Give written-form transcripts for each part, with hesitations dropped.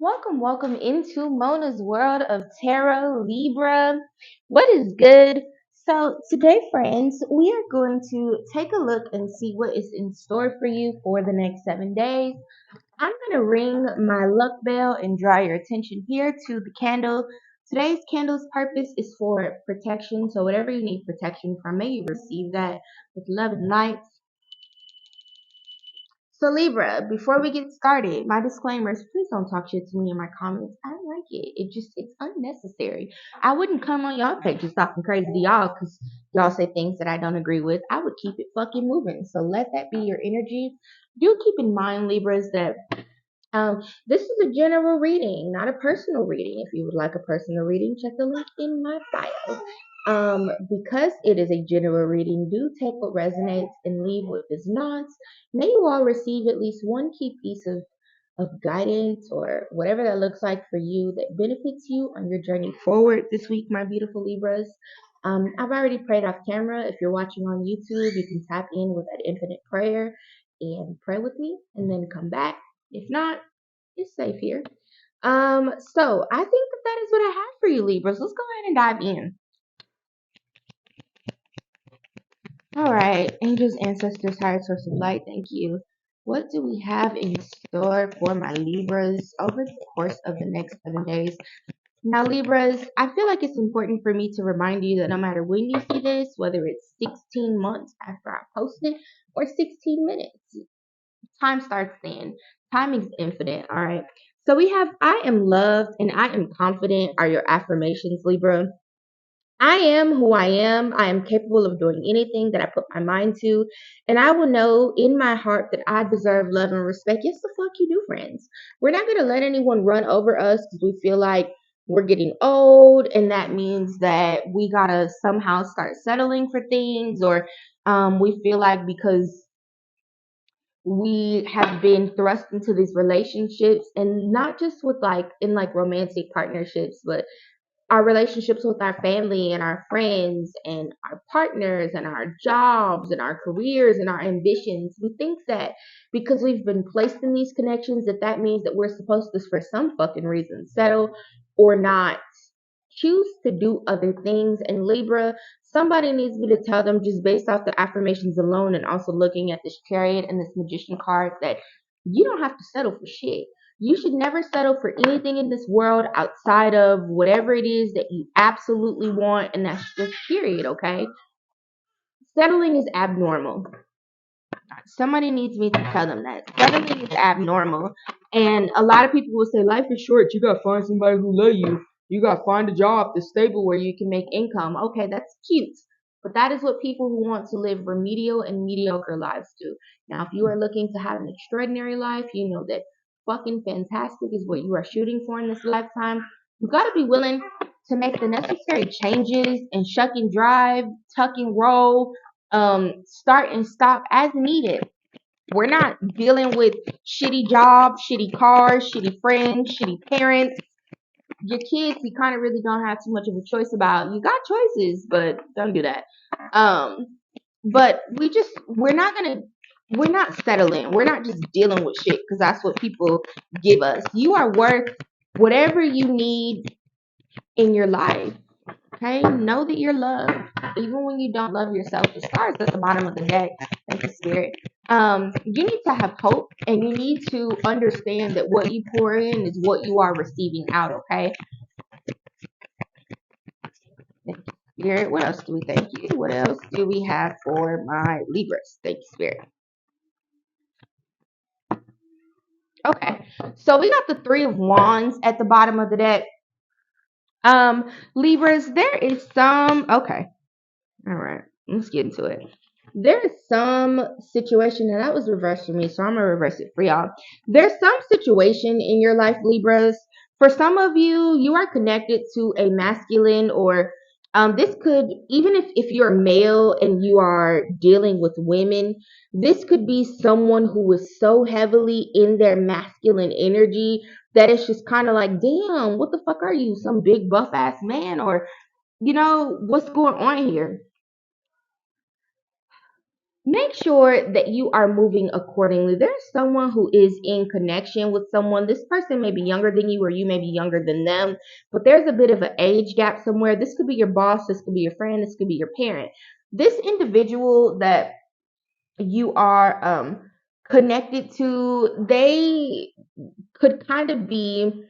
Welcome into Mona's world of tarot, Libra. What is good? So, today, friends, we are going to take a look and see what is in store for you for the next 7 days. I'm going to ring my luck bell and draw your attention here to the candle. Today's candle's purpose is for protection. So, whatever you need protection from, may you receive that with love and light. So Libra, before we get started, my disclaimers, please don't talk shit to me in my comments. I don't like it. It's unnecessary. I wouldn't come on y'all pages talking crazy to y'all because y'all say things that I don't agree with. I would keep it fucking moving. So let that be your energy. Do keep in mind, Libras, that this is a general reading, not a personal reading. If you would like a personal reading, check the link in my bio. Because it is a general reading, do take what resonates and leave what does not. May you all receive at least one key piece of guidance or whatever that looks like for you that benefits you on your journey forward this week, my beautiful Libras. I've already prayed off camera. If you're watching on YouTube, you can tap in with that infinite prayer and pray with me and then come back. If not, it's safe here. So I think that is what I have for you, Libras. Let's go ahead and dive in. All right, angels, ancestors, higher source of light, thank you. What do we have in store for my Libras over the course of the next 7 days? Now, Libras, I feel like it's important for me to remind you that no matter when you see this, whether it's 16 months after I post it or 16 minutes, time starts then. Time is infinite, all right? So we have I am loved and I am confident are your affirmations, Libra. I am who I am. I am capable of doing anything that I put my mind to. And I will know in my heart that I deserve love and respect. Yes, the fuck you do, friends. We're not going to let anyone run over us because we feel like we're getting old. And that means that we got to somehow start settling for things. Or we feel like because we have been thrust into these relationships and not just with like in like romantic partnerships, but our relationships with our family and our friends and our partners and our jobs and our careers and our ambitions. We think that because we've been placed in these connections that means that we're supposed to, for some fucking reason, settle or not choose to do other things. And Libra, somebody needs me to tell them just based off the affirmations alone and also looking at this chariot and this magician card that you don't have to settle for shit. You should never settle for anything in this world outside of whatever it is that you absolutely want, and that's just period, okay? Settling is abnormal. Somebody needs me to tell them that. Settling is abnormal. And a lot of people will say, life is short. You got to find somebody who love you. You got to find a job that's stable where you can make income. Okay, that's cute. But that is what people who want to live remedial and mediocre lives do. Now, if you are looking to have an extraordinary life, you know that fucking fantastic is what you are shooting for in this lifetime. You got to be willing to make the necessary changes and shuck and drive, tuck and roll, start and stop as needed. We're not dealing with shitty jobs, shitty cars, shitty friends, shitty parents. Your kids, you kind of really don't have too much of a choice about. You got choices, but don't do that. But we're not settling. We're not just dealing with shit because that's what people give us. You are worth whatever you need in your life. Okay, know that you're loved, even when you don't love yourself. The stars at the bottom of the deck. Thank you, Spirit. You need to have hope, and you need to understand that what you pour in is what you are receiving out. Okay. Thank you, Spirit. What else do we thank you? What else do we have for my Libras? Thank you, Spirit. Okay, so we got the Three of Wands at the bottom of the deck. Libras, there is some. Okay, all right, let's get into it. There is some situation, and that was reversed for me, so I'm gonna reverse it for y'all. There's some situation in your life, Libras. For some of you, you are connected to a masculine, or this could, even if you're male and you are dealing with women, this could be someone who is so heavily in their masculine energy that it's just kind of like, damn, what the fuck are you, some big buff ass man, or what's going on here? make sure that you are moving accordingly. There's someone who is in connection with someone. This person may be younger than you, or you may be younger than them, but there's a bit of an age gap somewhere. This could be your boss, this could be your friend, this could be your parent. This individual that you are connected to, they could kind of be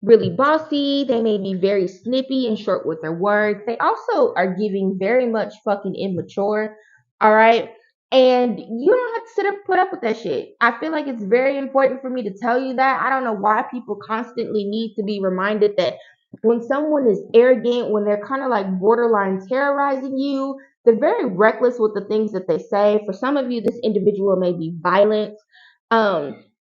really bossy. They may be very snippy and short with their words. They also are giving very much fucking immature. All right. And you don't have to sit up put up with that shit. I feel like it's very important for me to tell you that. I don't know why people constantly need to be reminded that when someone is arrogant, when they're kind of like borderline terrorizing you, they're very reckless with the things that they say. For some of you, this individual may be violent.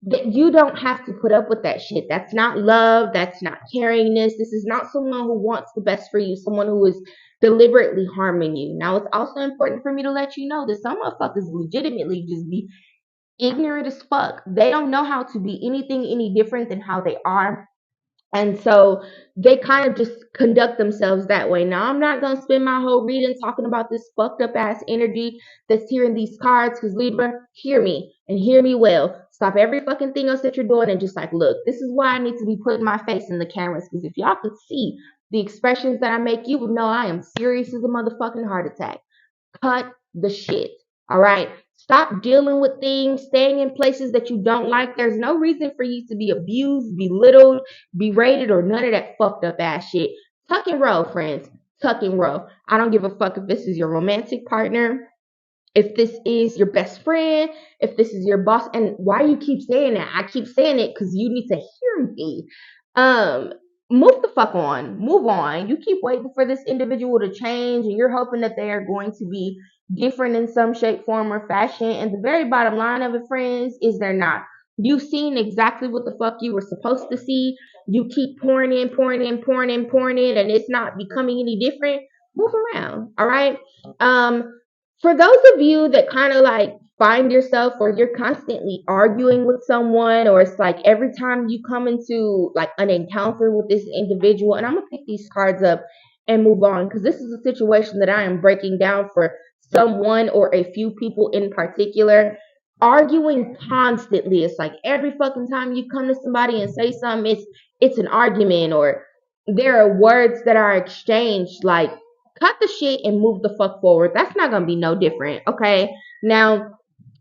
That you don't have to put up with that shit. That's not love. That's not caringness. This is not someone who wants the best for you, someone who is deliberately harming you. Now, it's also important for me to let you know that some motherfuckers legitimately just be ignorant as fuck. They don't know how to be anything any different than how they are. And so they kind of just conduct themselves that way. Now, I'm not going to spend my whole reading talking about this fucked up ass energy that's here in these cards because, Libra, hear me and hear me well. Stop every fucking thing else that you're doing and just like, look, this is why I need to be putting my face in the cameras because if y'all could see the expressions that I make, you would know I am serious as a motherfucking heart attack. Cut the shit. All right. Stop dealing with things, staying in places that you don't like. There's no reason for you to be abused, belittled, berated, or none of that fucked up ass shit. Tuck and roll, friends. Tuck and roll. I don't give a fuck if this is your romantic partner, if this is your best friend, if this is your boss. And why you keep saying that? I keep saying it because you need to hear me. Um, Move the fuck on. Move on. You keep waiting for this individual to change and you're hoping that they are going to be different in some shape, form, or fashion. And the very bottom line of it, friends, is they're not. You've seen exactly what the fuck you were supposed to see. You keep pouring in, pouring in, pouring in, pouring in, and it's not becoming any different. Move around. All right. For those of you that kind of like find yourself or you're constantly arguing with someone, or it's like every time you come into like an encounter with this individual, and I'm gonna pick these cards up and move on because this is a situation that I am breaking down for someone or a few people in particular. Arguing constantly, it's like every fucking time you come to somebody and say something, it's an argument, or there are words that are exchanged like cut the shit and move the fuck forward. That's not gonna be no different. Okay. Now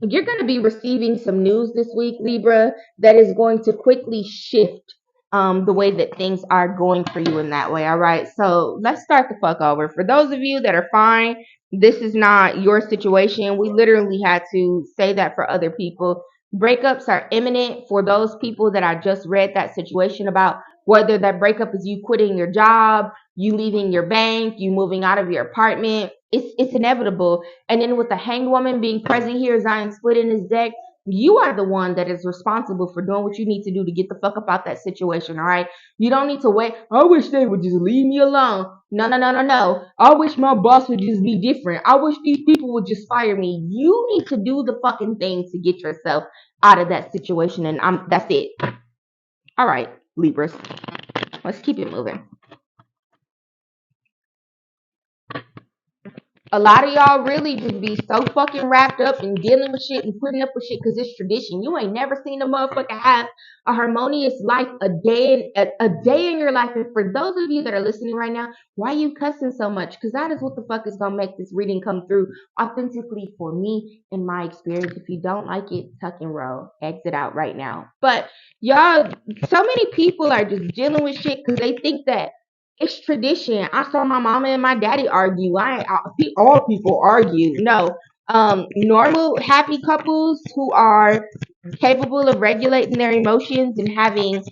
you're gonna be receiving some news this week, Libra, that is going to quickly shift the way that things are going for you in that way. All right. So let's start the fuck over. For those of you that are fine, this is not your situation. We literally had to say that for other people. Breakups are imminent for those people that I just read that situation about, whether that breakup is you quitting your job, you leaving your bank, you moving out of your apartment. It's inevitable. And then with the hanged woman being present here, Zion split in his deck, you are the one that is responsible for doing what you need to do to get the fuck up out that situation, all right? You don't need to wait. I wish they would just leave me alone. No, no, no, no, no. I wish my boss would just be different. I wish these people would just fire me. You need to do the fucking thing to get yourself out of that situation, and that's it. All right, Libras. Let's keep it moving. A lot of y'all really just be so fucking wrapped up in dealing with shit and putting up with shit because it's tradition. You ain't never seen a motherfucker have a harmonious life a day in your life. And for those of you that are listening right now, why are you cussing so much? Because that is what the fuck is gonna make this reading come through authentically for me in my experience. If you don't like it, tuck and roll, exit out right now. But y'all, so many people are just dealing with shit because they think that it's tradition. I saw my mama and my daddy argue. All people argue. No, normal happy couples who are capable of regulating their emotions and having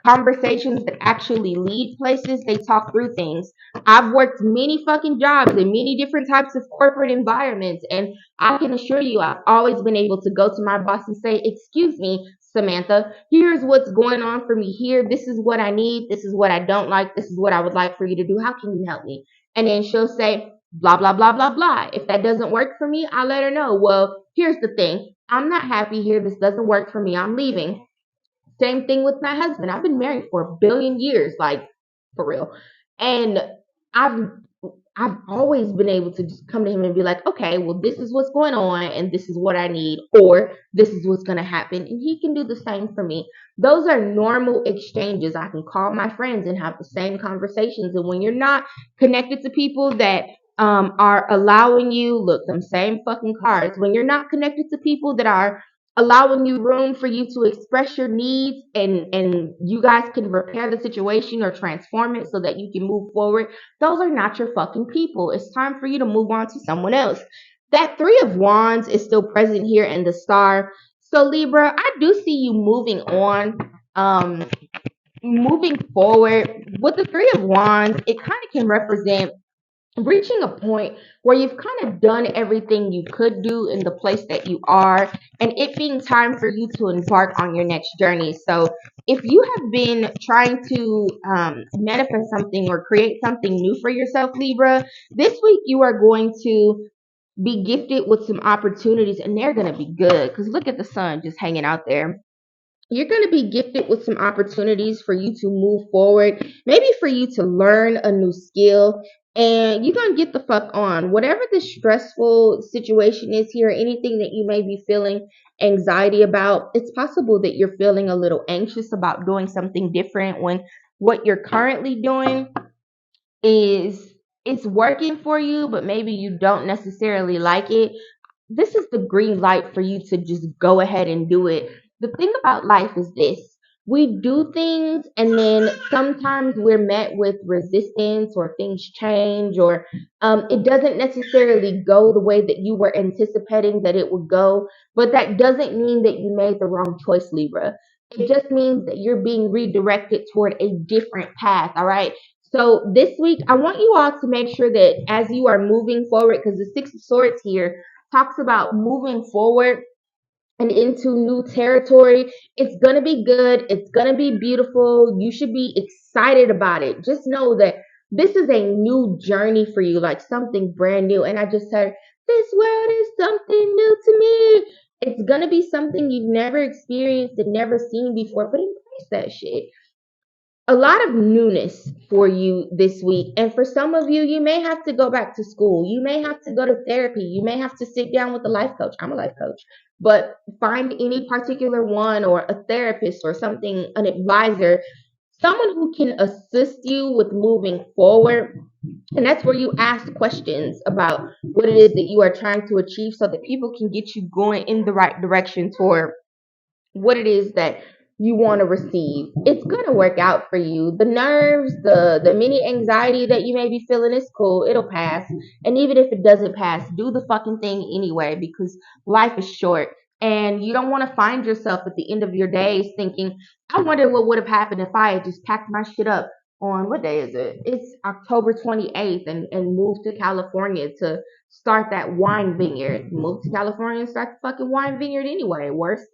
conversations that actually lead places, they talk through things. I've worked many fucking jobs in many different types of corporate environments, and I can assure you I've always been able to go to my boss and say, excuse me, Samantha, here's what's going on for me here. This is what I need. This is what I don't like. This is what I would like for you to do. How can you help me? And then she'll say, blah, blah, blah, blah, blah. If that doesn't work for me, I'll let her know. Well, here's the thing. I'm not happy here. This doesn't work for me. I'm leaving. Same thing with my husband. I've been married for a billion years, like for real. And I've I've always been able to just come to him and be like, okay, well, this is what's going on and this is what I need, or this is what's going to happen. And he can do the same for me. Those are normal exchanges. I can call my friends and have the same conversations. And when you're not connected to people that are allowing you, look, them same fucking cards, when you're not connected to people that are allowing you room for you to express your needs and you guys can repair the situation or transform it so that you can move forward, those are not your fucking people. It's time for you to move on to someone else. That Three of Wands is still present here in the star. So Libra, I do see you moving on, moving forward. With the Three of Wands, it kind of can represent reaching a point where you've kind of done everything you could do in the place that you are, and it being time for you to embark on your next journey. So if you have been trying to manifest something or create something new for yourself, Libra, this week you are going to be gifted with some opportunities, and they're going to be good because look at the sun just hanging out there. You're going to be gifted with some opportunities for you to move forward, maybe for you to learn a new skill, and you're going to get the fuck on. Whatever the stressful situation is here, anything that you may be feeling anxiety about, it's possible that you're feeling a little anxious about doing something different when what you're currently doing is it's working for you, but maybe you don't necessarily like it. This is the green light for you to just go ahead and do it. The thing about life is this: we do things and then sometimes we're met with resistance or things change or it doesn't necessarily go the way that you were anticipating that it would go. But that doesn't mean that you made the wrong choice, Libra. It just means that you're being redirected toward a different path. All right. So this week, I want you all to make sure that as you are moving forward, because the Six of Swords here talks about moving forward and into new territory. It's going to be good. It's going to be beautiful. You should be excited about it. Just know that this is a new journey for you, like something brand new. And I just said, this world is something new to me. It's going to be something you've never experienced and never seen before, but embrace that shit. A lot of newness for you this week. And for some of you, you may have to go back to school. You may have to go to therapy. You may have to sit down with a life coach. I'm a life coach. But find any particular one or a therapist or something, an advisor, someone who can assist you with moving forward. And that's where you ask questions about what it is that you are trying to achieve so that people can get you going in the right direction toward what it is that you want to receive. It's going to work out for you. The nerves, the mini anxiety that you may be feeling is cool. It'll pass. And even if it doesn't pass, do the fucking thing anyway because life is short. And you don't want to find yourself at the end of your days thinking, I wonder what would have happened if I had just packed my shit up on what day is it? It's October 28th and moved to California to start that wine vineyard. Move to California and start the fucking wine vineyard anyway. Worse,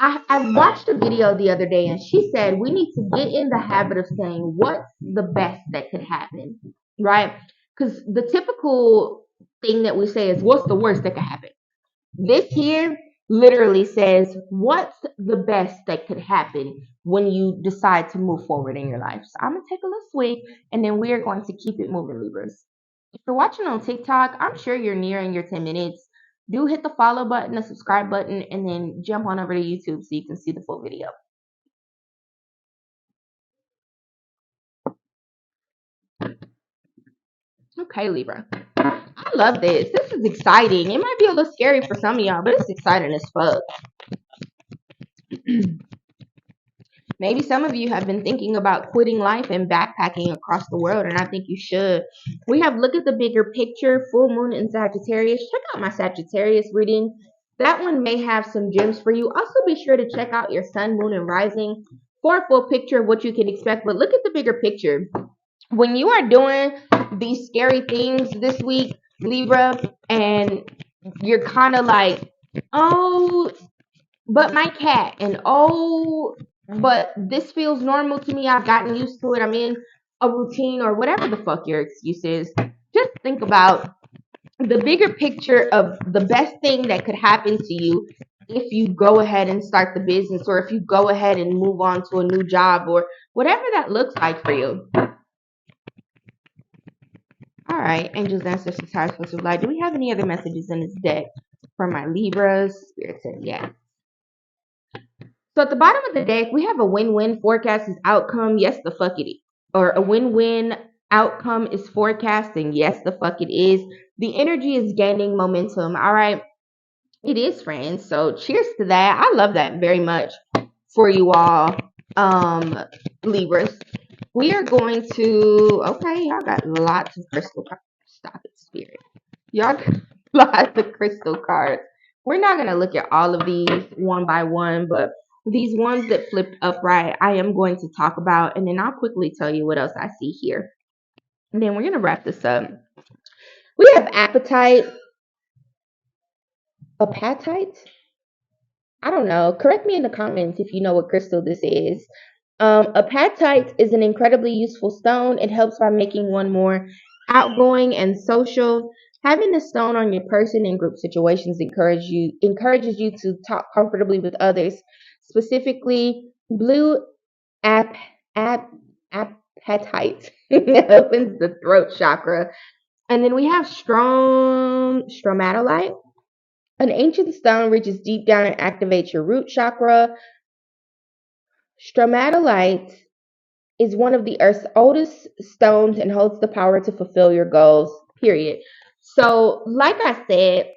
I watched a video the other day and she said we need to get in the habit of saying what's the best that could happen, right? Because the typical thing that we say is what's the worst that could happen. This here literally says what's the best that could happen when you decide to move forward in your life. So I'm going to take a little swig and then we are going to keep it moving, Libras. If you're watching on TikTok, I'm sure you're nearing your 10 minutes. Do hit the follow button, the subscribe button, and then jump on over to YouTube so you can see the full video. Okay, Libra. I love this. This is exciting. It might be a little scary for some of y'all, but it's exciting as fuck. Maybe some of you have been thinking about quitting life and backpacking across the world, and I think you should. We have look at the bigger picture, full moon in Sagittarius. Check out my Sagittarius reading. That one may have some gems for you. Also, be sure to check out your sun, moon, and rising for a full picture of what you can expect. But look at the bigger picture. When you are doing these scary things this week, Libra, and you're kind of like, oh, but my cat, and oh, but this feels normal to me. I've gotten used to it. I'm in a routine or whatever the fuck your excuse is. Just think about the bigger picture of the best thing that could happen to you if you go ahead and start the business or if you go ahead and move on to a new job or whatever that looks like for you. All right, angels, ancestors, higher source of light. Do we have any other messages in this deck for my Libras? Spirit said yes. So at the bottom of the deck, we have a win-win forecast is outcome. Yes, the fuck it is. Or a win-win outcome is forecasting. Yes, the fuck it is. The energy is gaining momentum. All right. It is, friends. So cheers to that. I love that very much for you all, Libras. We are going to, okay, y'all got lots of crystal cards. Stop it, spirit. Y'all got lots of crystal cards. We're not going to look at all of these one by one, but these ones that flipped upright, I am going to talk about, and then I'll quickly tell you what else I see here. And then we're going to wrap this up. We have appetite, apatite. I don't know. Correct me in the comments if you know what crystal this is. Apatite is an incredibly useful stone. It helps by making one more outgoing and social. Having the stone on your person in group situations encourages you to talk comfortably with others. Specifically, blue ap, ap, apatite opens the throat chakra. And then we have strong stromatolite. An ancient stone reaches deep down and activates your root chakra. Stromatolite is one of the Earth's oldest stones and holds the power to fulfill your goals, period. So, like I said,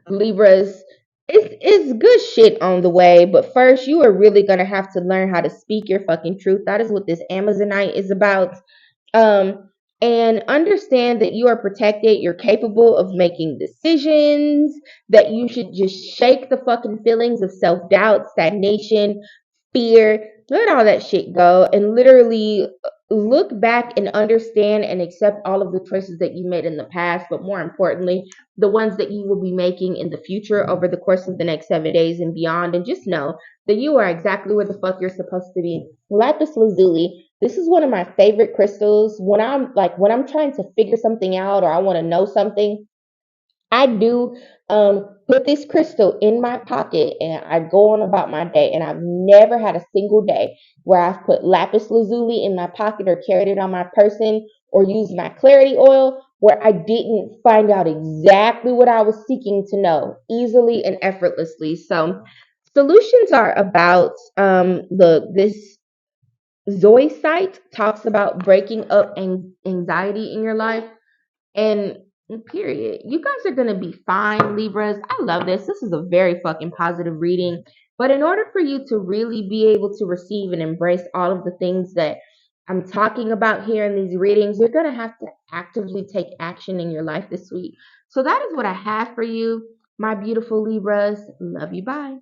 Libras, it's good shit on the way, but first you are really gonna have to learn how to speak your fucking truth. That is what this Amazonite is about. Um, and understand that you are protected, you're capable of making decisions, that you should just shake the fucking feelings of self-doubt, stagnation, fear, let all that shit go, and literally look back and understand and accept all of the choices that you made in the past, but more importantly, the ones that you will be making in the future over the course of the next 7 days and beyond. And just know that you are exactly where the fuck you're supposed to be. Lapis lazuli, this is one of my favorite crystals. When I'm trying to figure something out or I want to know something, I do put this crystal in my pocket and I go on about my day. And I've never had a single day where I've put lapis lazuli in my pocket or carried it on my person or used my clarity oil where I didn't find out exactly what I was seeking to know easily and effortlessly. So solutions are about this Zoe site talks about breaking up anxiety in your life. And period. You guys are going to be fine, Libras. I love this. This is a very fucking positive reading. But in order for you to really be able to receive and embrace all of the things that I'm talking about here in these readings, you're going to have to actively take action in your life this week. So that is what I have for you, my beautiful Libras. Love you. Bye.